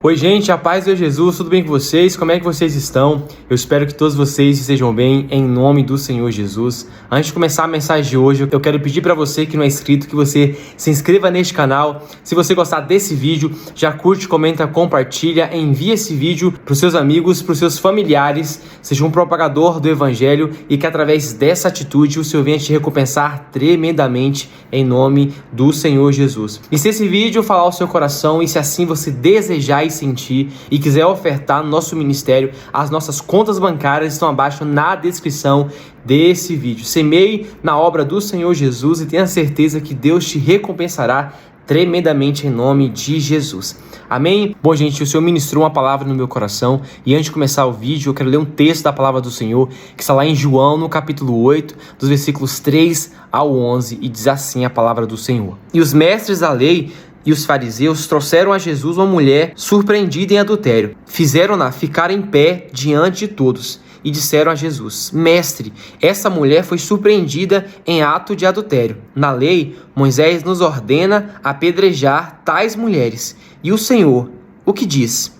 Oi gente, a paz de Jesus, tudo bem com vocês? Como é que vocês estão? Eu espero que todos vocês estejam bem, em nome do Senhor Jesus. Antes de começar a mensagem de hoje, eu quero pedir para você que não é inscrito, que você se inscreva neste canal. Se você gostar desse vídeo, já curte, comenta, compartilha, envia esse vídeo para os seus amigos, para os seus familiares, seja um propagador do Evangelho e que através dessa atitude o Senhor venha te recompensar tremendamente em nome do Senhor Jesus. E se esse vídeo falar ao seu coração e se assim você desejar e sentir e quiser ofertar no nosso ministério, as nossas contas bancárias estão abaixo na descrição desse vídeo. Semeie na obra do Senhor Jesus e tenha certeza que Deus te recompensará tremendamente em nome de Jesus. Amém? Bom, gente, o Senhor ministrou uma palavra no meu coração e antes de começar o vídeo, eu quero ler um texto da palavra do Senhor que está lá em João, no capítulo 8, dos versículos 3 ao 11, e diz assim a palavra do Senhor. E os mestres da lei e os fariseus trouxeram a Jesus uma mulher surpreendida em adultério. Fizeram-na ficar em pé diante de todos e disseram a Jesus: Mestre, essa mulher foi surpreendida em ato de adultério. Na lei, Moisés nos ordena apedrejar tais mulheres. E o Senhor, o que diz?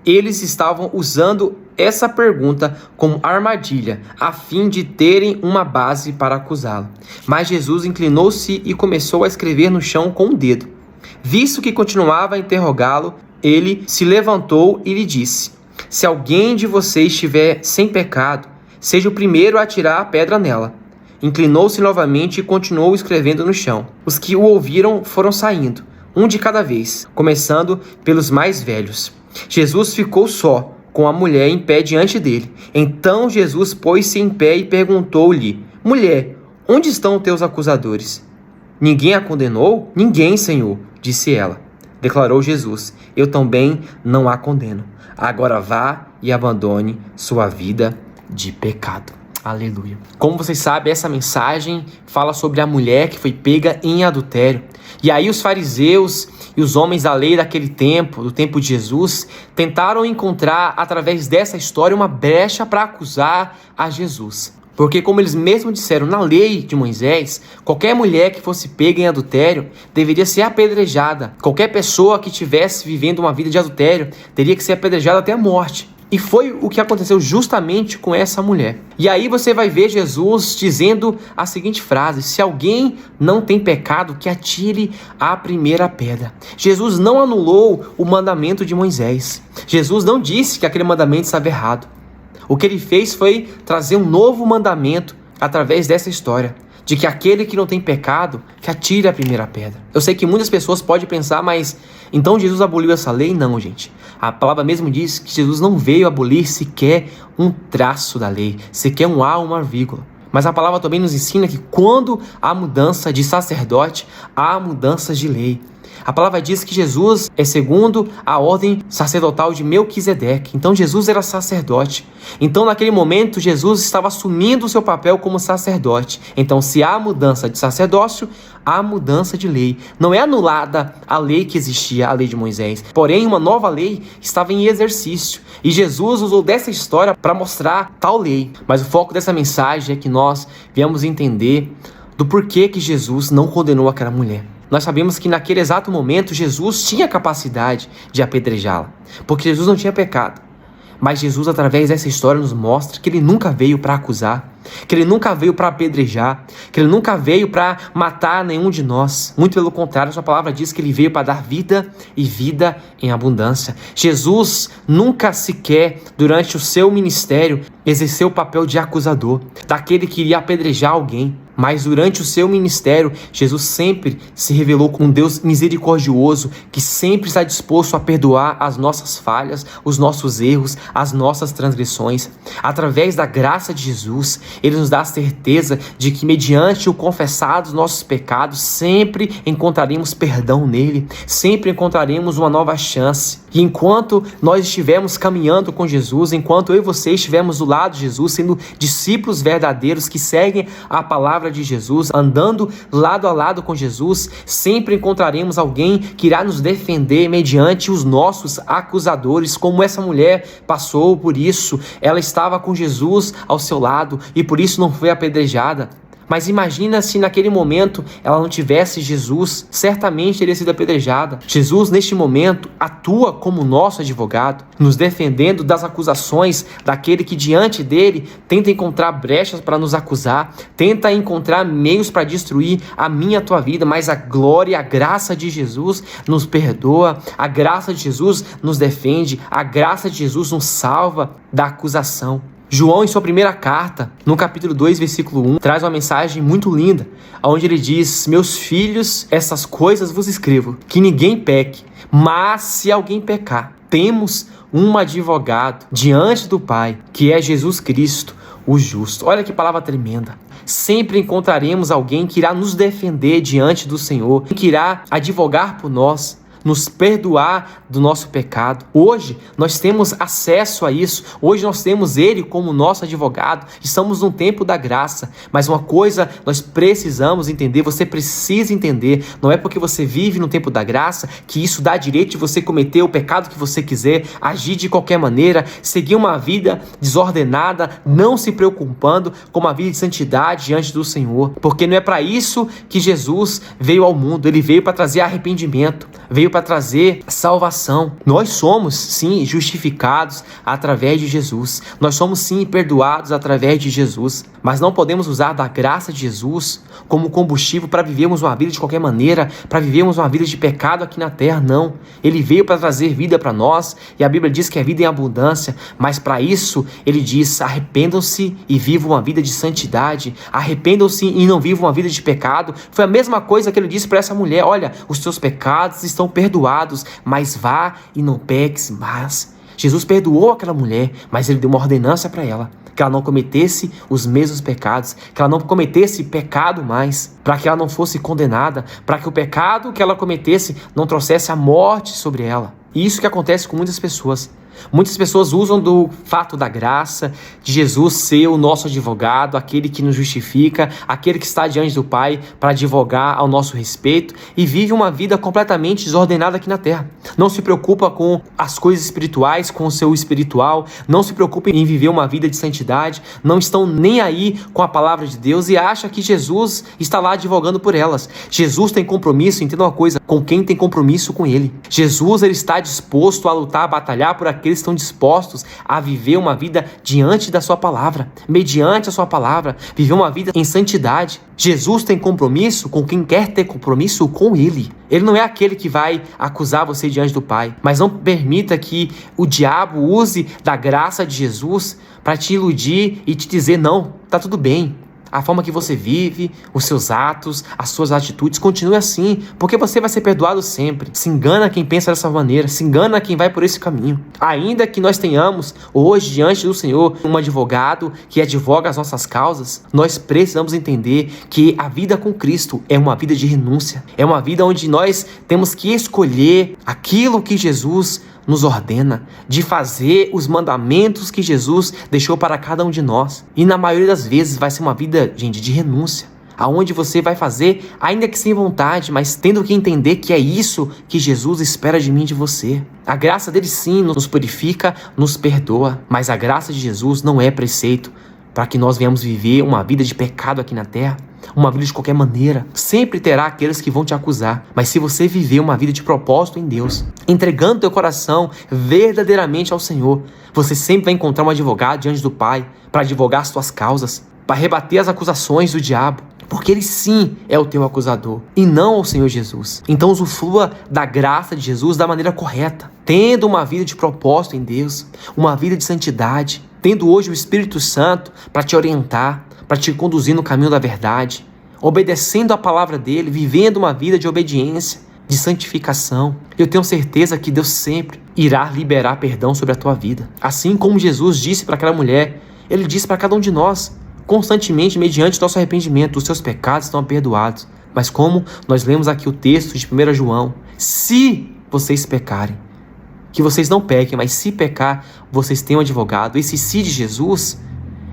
Eles estavam usando essa pergunta como armadilha, a fim de terem uma base para acusá-lo. Mas Jesus inclinou-se e começou a escrever no chão com o dedo. Visto que continuava a interrogá-lo, ele se levantou e lhe disse: Se alguém de vocês estiver sem pecado, seja o primeiro a atirar a pedra nela. Inclinou-se novamente e continuou escrevendo no chão. Os que o ouviram foram saindo, um de cada vez, começando pelos mais velhos. Jesus ficou só, com a mulher em pé diante dele. Então Jesus pôs-se em pé e perguntou-lhe: Mulher, onde estão teus acusadores? Ninguém a condenou? Ninguém, Senhor, disse ela. Declarou Jesus: Eu também não a condeno. Agora vá e abandone sua vida de pecado. Aleluia. Como vocês sabem, essa mensagem fala sobre a mulher que foi pega em adultério. E aí os fariseus e os homens da lei daquele tempo, do tempo de Jesus, tentaram encontrar, através dessa história, uma brecha para acusar a Jesus. Porque, como eles mesmos disseram, na lei de Moisés, qualquer mulher que fosse pega em adultério deveria ser apedrejada. Qualquer pessoa que estivesse vivendo uma vida de adultério teria que ser apedrejada até a morte. E foi o que aconteceu justamente com essa mulher. E aí você vai ver Jesus dizendo a seguinte frase: se alguém não tem pecado, que atire a primeira pedra. Jesus não anulou o mandamento de Moisés. Jesus não disse que aquele mandamento estava errado. O que ele fez foi trazer um novo mandamento através dessa história, de que aquele que não tem pecado, que atire a primeira pedra. Eu sei que muitas pessoas podem pensar, mas então Jesus aboliu essa lei? Não, gente. A palavra mesmo diz que Jesus não veio abolir sequer um traço da lei, sequer um A ou uma vírgula. Mas a palavra também nos ensina que quando há mudança de sacerdote, há mudança de lei. A palavra diz que Jesus é segundo a ordem sacerdotal de Melquisedeque. Então Jesus era sacerdote. Então naquele momento Jesus estava assumindo o seu papel como sacerdote. Então se há mudança de sacerdócio, há mudança de lei. Não é anulada a lei que existia, a lei de Moisés. Porém uma nova lei estava em exercício. E Jesus usou dessa história para mostrar tal lei. Mas o foco dessa mensagem é que nós viemos entender do porquê que Jesus não condenou aquela mulher. Nós sabemos que naquele exato momento Jesus tinha capacidade de apedrejá-la, porque Jesus não tinha pecado. Mas Jesus, através dessa história, nos mostra que ele nunca veio para acusar, que ele nunca veio para apedrejar, que ele nunca veio para matar nenhum de nós. Muito pelo contrário, sua palavra diz que ele veio para dar vida e vida em abundância. Jesus nunca sequer, durante o seu ministério, exerceu o papel de acusador, daquele que iria apedrejar alguém. Mas durante o seu ministério, Jesus sempre se revelou como um Deus misericordioso, que sempre está disposto a perdoar as nossas falhas, os nossos erros, as nossas transgressões. Através da graça de Jesus, ele nos dá a certeza de que mediante o confessar dos nossos pecados, sempre encontraremos perdão nele, sempre encontraremos uma nova chance. E enquanto nós estivermos caminhando com Jesus, enquanto eu e você estivermos do lado de Jesus, sendo discípulos verdadeiros que seguem a palavra de Jesus, andando lado a lado com Jesus, sempre encontraremos alguém que irá nos defender mediante os nossos acusadores, como essa mulher passou por isso. Ela estava com Jesus ao seu lado e por isso não foi apedrejada. Mas imagina se naquele momento ela não tivesse Jesus, certamente teria sido apedrejada. Jesus, neste momento, atua como nosso advogado, nos defendendo das acusações daquele que diante dele tenta encontrar brechas para nos acusar, tenta encontrar meios para destruir a minha e a tua vida, mas a glória e a graça de Jesus nos perdoa, a graça de Jesus nos defende, a graça de Jesus nos salva da acusação. João, em sua primeira carta, no capítulo 2, versículo 1, traz uma mensagem muito linda, onde ele diz: meus filhos, essas coisas vos escrevo, que ninguém peque, mas se alguém pecar, temos um advogado diante do Pai, que é Jesus Cristo, o justo. Olha que palavra tremenda. Sempre encontraremos alguém que irá nos defender diante do Senhor, que irá advogar por nós, nos perdoar do nosso pecado. Hoje nós temos acesso a isso, hoje nós temos Ele como nosso advogado, estamos num tempo da graça, mas uma coisa nós precisamos entender, você precisa entender, não é porque você vive no tempo da graça que isso dá direito de você cometer o pecado que você quiser, agir de qualquer maneira, seguir uma vida desordenada, não se preocupando com uma vida de santidade diante do Senhor, porque não é para isso que Jesus veio ao mundo, Ele veio para trazer arrependimento, veio para trazer salvação. Nós somos sim justificados através de Jesus, nós somos sim perdoados através de Jesus, mas não podemos usar da graça de Jesus como combustível para vivermos uma vida de qualquer maneira, para vivermos uma vida de pecado aqui na terra, não. Ele veio para trazer vida para nós, e a Bíblia diz que é vida em abundância, mas para isso ele diz: arrependam-se e vivam uma vida de santidade, arrependam-se e não vivam uma vida de pecado. Foi a mesma coisa que ele disse para essa mulher: olha, os teus pecados estão perdoados, mas vá e não peques mais. Jesus perdoou aquela mulher, mas ele deu uma ordenança para ela, que ela não cometesse os mesmos pecados, que ela não cometesse pecado mais, para que ela não fosse condenada, para que o pecado que ela cometesse não trouxesse a morte sobre ela. E isso que acontece com muitas pessoas. Muitas pessoas usam do fato da graça, de Jesus ser o nosso advogado, aquele que nos justifica, aquele que está diante do Pai para advogar ao nosso respeito, e vive uma vida completamente desordenada aqui na terra. Não se preocupa com as coisas espirituais, com o seu espiritual, não se preocupa em viver uma vida de santidade, não estão nem aí com a palavra de Deus e acha que Jesus está lá advogando por elas. Jesus tem compromisso, entenda uma coisa, com quem tem compromisso com Ele. Jesus, ele está disposto a lutar, a batalhar por aqueles que estão dispostos a viver uma vida diante da sua palavra, mediante a sua palavra, viver uma vida em santidade. Jesus tem compromisso com quem quer ter compromisso com Ele. Ele não é aquele que vai acusar você diante do Pai, mas não permita que o diabo use da graça de Jesus para te iludir e te dizer: não, tá tudo bem. A forma que você vive, os seus atos, as suas atitudes, continue assim, porque você vai ser perdoado sempre. Se engana quem pensa dessa maneira, se engana quem vai por esse caminho. Ainda que nós tenhamos hoje diante do Senhor um advogado que advoga as nossas causas, nós precisamos entender que a vida com Cristo é uma vida de renúncia, é uma vida onde nós temos que escolher aquilo que Jesus nos ordena, de fazer os mandamentos que Jesus deixou para cada um de nós. E na maioria das vezes vai ser uma vida, gente, de renúncia, aonde você vai fazer, ainda que sem vontade, mas tendo que entender que é isso que Jesus espera de mim e de você. A graça dele sim nos purifica, nos perdoa, mas a graça de Jesus não é preceito para que nós venhamos viver uma vida de pecado aqui na terra, uma vida de qualquer maneira. Sempre terá aqueles que vão te acusar, mas se você viver uma vida de propósito em Deus, entregando teu coração verdadeiramente ao Senhor, você sempre vai encontrar um advogado diante do Pai para advogar as tuas causas, para rebater as acusações do diabo, porque ele sim é o teu acusador e não o Senhor Jesus. Então usufrua da graça de Jesus da maneira correta, tendo uma vida de propósito em Deus, uma vida de santidade, tendo hoje o Espírito Santo para te orientar, para te conduzir no caminho da verdade, obedecendo a palavra dele, vivendo uma vida de obediência, de santificação. Eu tenho certeza que Deus sempre irá liberar perdão sobre a tua vida. Assim como Jesus disse para aquela mulher, ele disse para cada um de nós, constantemente, mediante nosso arrependimento, os seus pecados estão perdoados. Mas como nós lemos aqui o texto de 1 João, se vocês pecarem, que vocês não pequem, mas se pecar, vocês têm um advogado. Esse se de Jesus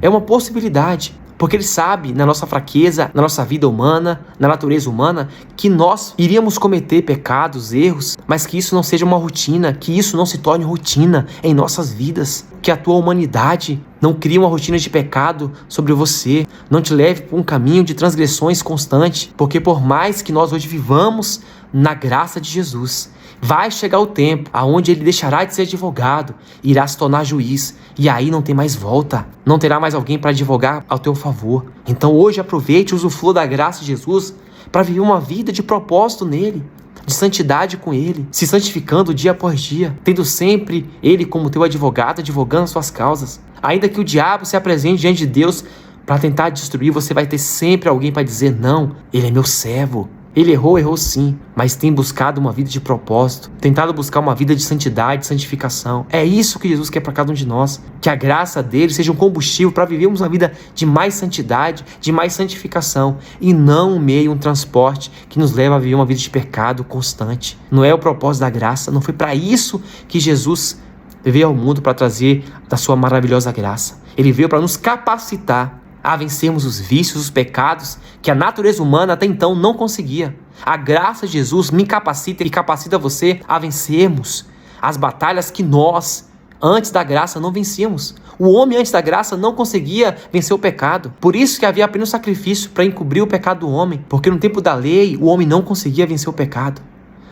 é uma possibilidade, porque ele sabe, na nossa fraqueza, na nossa vida humana, na natureza humana, que nós iríamos cometer pecados, erros, mas que isso não seja uma rotina, que isso não se torne rotina em nossas vidas, que a tua humanidade Não crie uma rotina de pecado sobre você. Não te leve por um caminho de transgressões constante, porque por mais que nós hoje vivamos na graça de Jesus, vai chegar o tempo aonde ele deixará de ser advogado, irá se tornar juiz, e aí não tem mais volta. Não terá mais alguém para advogar ao teu favor. Então hoje aproveite e usufrua da graça de Jesus para viver uma vida de propósito nele, de santidade com ele, se santificando dia após dia, tendo sempre ele como teu advogado, advogando as suas causas. Ainda que o diabo se apresente diante de Deus para tentar destruir, você vai ter sempre alguém para dizer: não, ele é meu servo. Ele errou sim, mas tem buscado uma vida de propósito, tentado buscar uma vida de santidade, de santificação. É isso que Jesus quer para cada um de nós, que a graça dele seja um combustível para vivermos uma vida de mais santidade, de mais santificação, e não um transporte que nos leva a viver uma vida de pecado constante. Não é o propósito da graça, não foi para isso que Jesus veio ao mundo, para trazer da sua maravilhosa graça. Ele veio para nos capacitar a vencermos os vícios, os pecados que a natureza humana até então não conseguia. A graça de Jesus me capacita e capacita você a vencermos as batalhas que nós, antes da graça, não vencíamos. O homem antes da graça não conseguia vencer o pecado. Por isso que havia apenas um sacrifício para encobrir o pecado do homem, porque no tempo da lei o homem não conseguia vencer o pecado.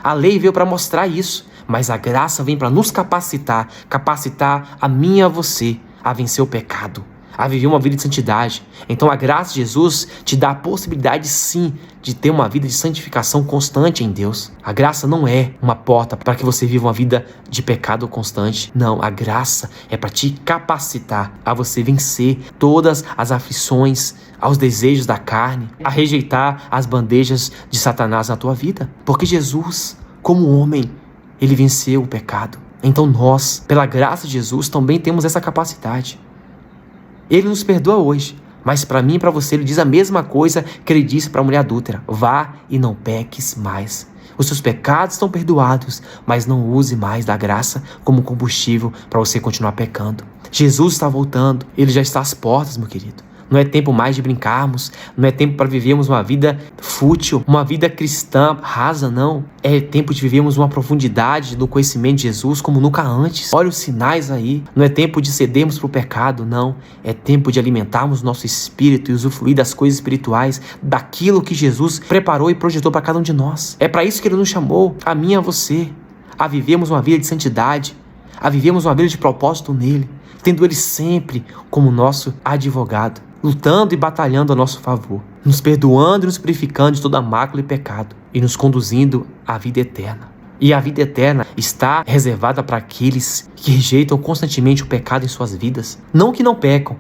A lei veio para mostrar isso, mas a graça vem para nos capacitar a mim e a você a vencer o pecado, a viver uma vida de santidade. Então a graça de Jesus te dá a possibilidade sim de ter uma vida de santificação constante em Deus. A graça não é uma porta para que você viva uma vida de pecado constante. Não, a graça é para te capacitar a você vencer todas as aflições, aos desejos da carne, a rejeitar as bandejas de Satanás na tua vida. Porque Jesus, como homem, ele venceu o pecado. Então nós, pela graça de Jesus, também temos essa capacidade. Ele nos perdoa hoje, mas para mim e para você ele diz a mesma coisa que ele disse para a mulher adúltera: vá e não peques mais. Os seus pecados estão perdoados, mas não use mais da graça como combustível para você continuar pecando. Jesus está voltando, ele já está às portas, meu querido. Não é tempo mais de brincarmos, não é tempo para vivermos uma vida fútil, uma vida cristã rasa, não. É tempo de vivermos uma profundidade do conhecimento de Jesus como nunca antes. Olha os sinais aí. Não é tempo de cedermos para o pecado, não. É tempo de alimentarmos nosso espírito e usufruir das coisas espirituais, daquilo que Jesus preparou e projetou para cada um de nós. É para isso que ele nos chamou, a mim e a você, a vivermos uma vida de santidade, a vivermos uma vida de propósito nele, tendo ele sempre como nosso advogado, lutando e batalhando a nosso favor, nos perdoando e nos purificando de toda mácula e pecado, e nos conduzindo à vida eterna. E a vida eterna está reservada para aqueles que rejeitam constantemente o pecado em suas vidas. Não que não pecam,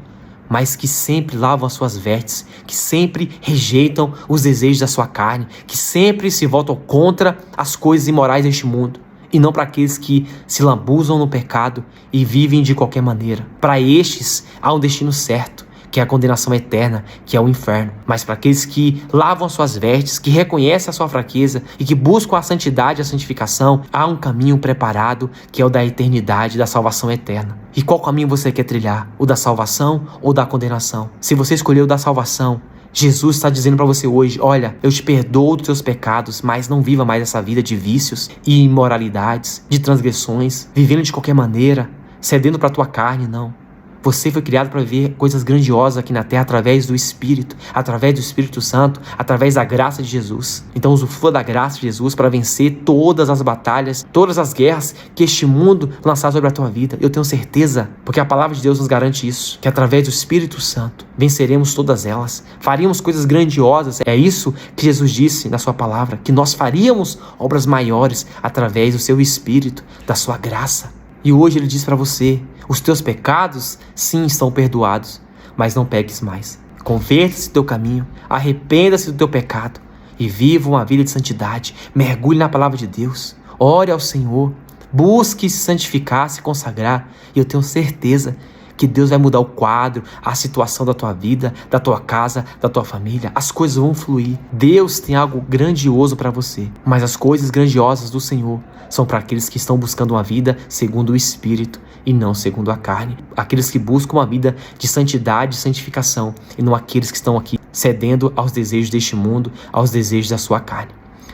mas que sempre lavam as suas vestes, que sempre rejeitam os desejos da sua carne, que sempre se voltam contra as coisas imorais deste mundo. E não para aqueles que se lambuzam no pecado e vivem de qualquer maneira. Para estes há um destino certo, que é a condenação eterna, que é o inferno. Mas para aqueles que lavam as suas vestes, que reconhecem a sua fraqueza e que buscam a santidade e a santificação, há um caminho preparado, que é o da eternidade, da salvação eterna. E qual caminho você quer trilhar? O da salvação ou da condenação? Se você escolheu o da salvação, Jesus está dizendo para você hoje: olha, eu te perdoo dos teus pecados, mas não viva mais essa vida de vícios e imoralidades, de transgressões, vivendo de qualquer maneira, cedendo para a tua carne, não. Você foi criado para viver coisas grandiosas aqui na terra através do Espírito Santo, através da graça de Jesus. Então usufrua da graça de Jesus para vencer todas as batalhas, todas as guerras que este mundo lançar sobre a tua vida. Eu tenho certeza, porque a palavra de Deus nos garante isso, que através do Espírito Santo venceremos todas elas, faríamos coisas grandiosas. É isso que Jesus disse na sua palavra, que nós faríamos obras maiores através do seu Espírito, da sua graça. E hoje ele diz para você: os teus pecados sim estão perdoados, mas não peques mais. Converta-se do teu caminho, arrependa-se do teu pecado e viva uma vida de santidade. Mergulhe na palavra de Deus, ore ao Senhor, busque se santificar, se consagrar, e eu tenho certeza que Deus vai mudar o quadro, a situação da tua vida, da tua casa, da tua família. As coisas vão fluir. Deus tem algo grandioso para você, mas as coisas grandiosas do Senhor são para aqueles que estão buscando uma vida segundo o Espírito e não segundo a carne. Aqueles que buscam uma vida de santidade e santificação, e não aqueles que estão aqui cedendo aos desejos deste mundo, aos desejos da sua carne.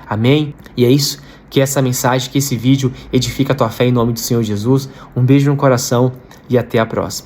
Amém? E é isso, que essa mensagem, que esse vídeo edifica a tua fé em nome do Senhor Jesus. Um beijo no coração e até a próxima.